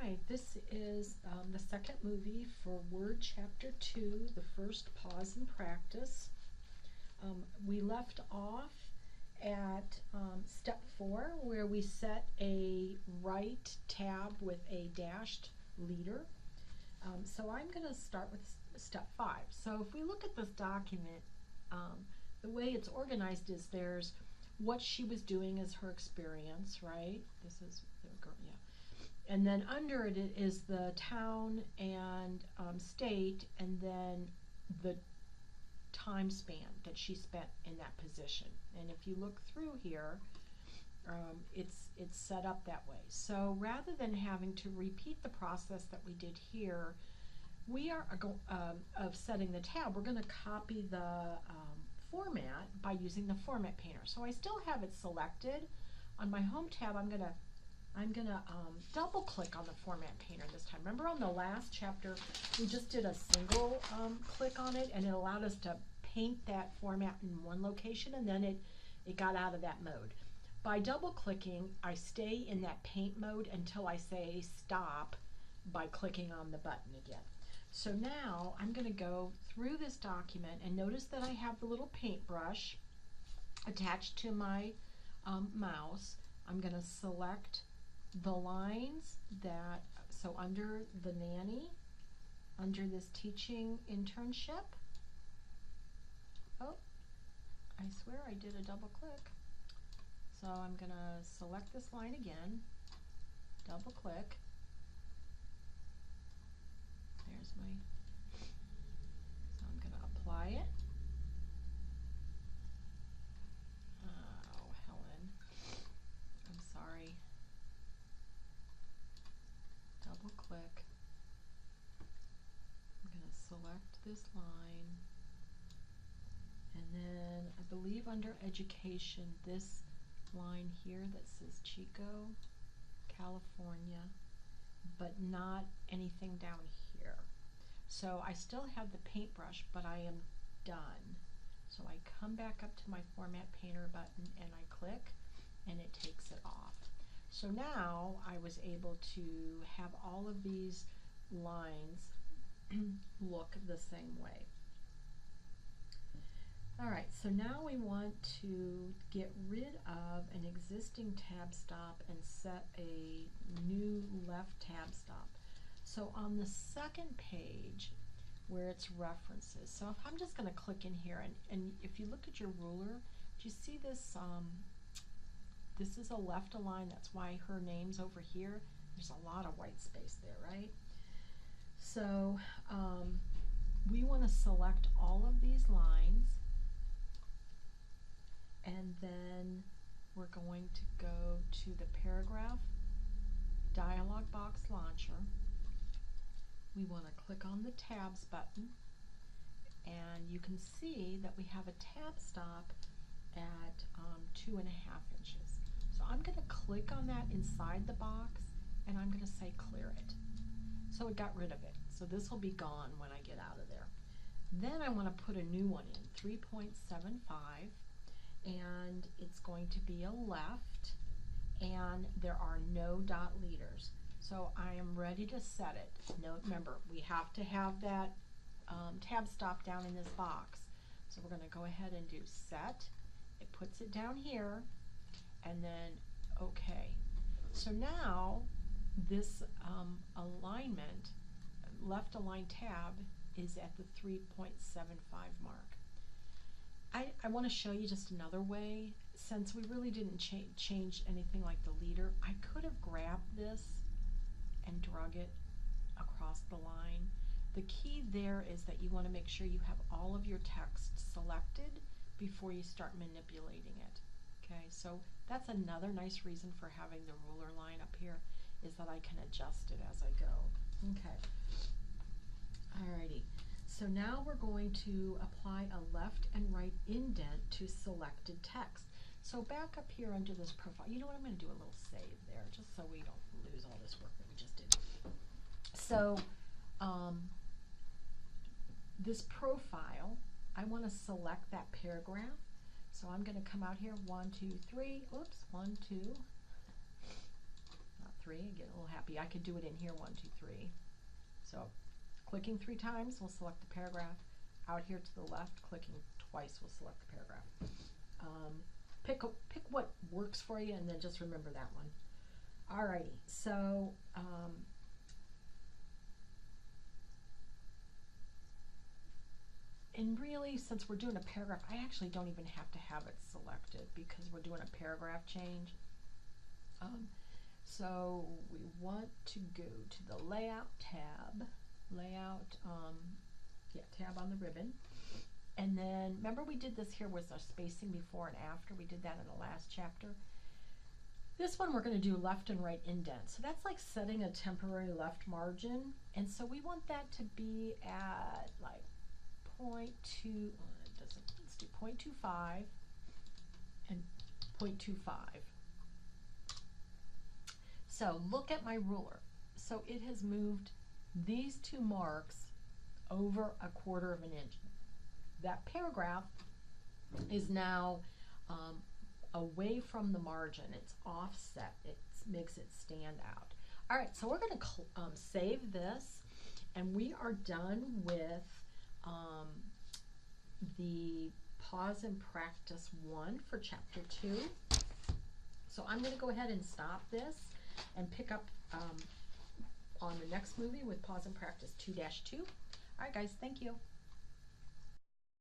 Hi, this is the second movie for Word Chapter 2, the first pause and practice. We left off at step 4 where we set a right tab with a dashed leader. So I'm going to start with step 5. So if we look at this document, the way it's organized is there's what she was doing as her experience, right? This is the girl, yeah. And then under it is the town and state, and then the time span that she spent in that position. And if you look through here, it's set up that way. So rather than having to repeat the process that we did here, we are of setting the tab, we're going to copy the format by using the format painter. So I still have it selected. On my home tab, I'm going to double click on the format painter this time. Remember on the last chapter, we just did a single click on it, and it allowed us to paint that format in one location, and then it got out of that mode. By double clicking, I stay in that paint mode until I say stop by clicking on the button again. So now I'm going to go through this document, and notice that I have the little paintbrush attached to my mouse. I'm going to select the lines that, so under the nanny, under this teaching internship, oh, I swear I did a double click. So I'm going to select this line again, double click. There's my, so I'm going to apply it. Oh, Helen, I'm sorry. Double click. I'm going to select this line, and then I believe under education, this line here that says Chico, California, but not anything down here. So I still have the paintbrush, but I am done. So I come back up to my format painter button and I click, and it takes it off. So now I was able to have all of these lines look the same way. Alright, so now we want to get rid of an existing tab stop and set a new left tab stop. So on the second page where it's references, so if I'm just going to click in here, and if you look at your ruler, do you see this? This is a left align, that's why her name's over here. There's a lot of white space there, right? So we want to select all of these lines, and then we're going to go to the paragraph dialog box launcher. We want to click on the tabs button, and you can see that we have a tab stop at 2.5 inches. So I'm going to click on that inside the box, and I'm going to say clear it. So it got rid of it. So this will be gone when I get out of there. Then I want to put a new one in, 3.75, and it's going to be a left, and there are no dot leaders. So I am ready to set it. Note, remember, we have to have that tab stop down in this box. So we're going to go ahead and do set. It puts it down here, and then OK. So now this alignment, left align tab, is at the 3.75 mark. I want to show you just another way. Since we really didn't change anything like the leader, I could have grabbed this and drug it across the line. The key there is that you want to make sure you have all of your text selected before you start manipulating it. Okay, so that's another nice reason for having the ruler line up here, is that I can adjust it as I go. Okay. Alrighty. So now we're going to apply a left and right indent to selected text. So back up here under this profile, you know what, I'm going to do a little save there just so we don't lose all this work that we just did. So this profile, I want to select that paragraph. So I'm going to come out here, 1, 2, 3, oops, 1, 2, not 3 and get a little happy. I could do it in here, 1, 2, 3. So clicking 3 times will select the paragraph. Out here to the left, clicking twice will select the paragraph. Pick what works for you, and then just remember that one. Alrighty, so and really, since we're doing a paragraph, I actually don't even have to have it selected because we're doing a paragraph change. So we want to go to the Layout tab, tab on the ribbon. And then, remember we did this here was our spacing before and after. We did that in the last chapter. This one we're going to do left and right indent. So that's like setting a temporary left margin. And so we want that to be at like 0.2, let's do 0.25 and 0.25. So look at my ruler. So it has moved these 2 marks over 1/4 of an inch. That paragraph is now away from the margin. It's offset. It makes it stand out. All right, so we're going to save this, and we are done with the Pause and Practice 1 for Chapter 2. So I'm going to go ahead and stop this and pick up on the next movie with Pause and Practice 2-2. All right, guys, thank you.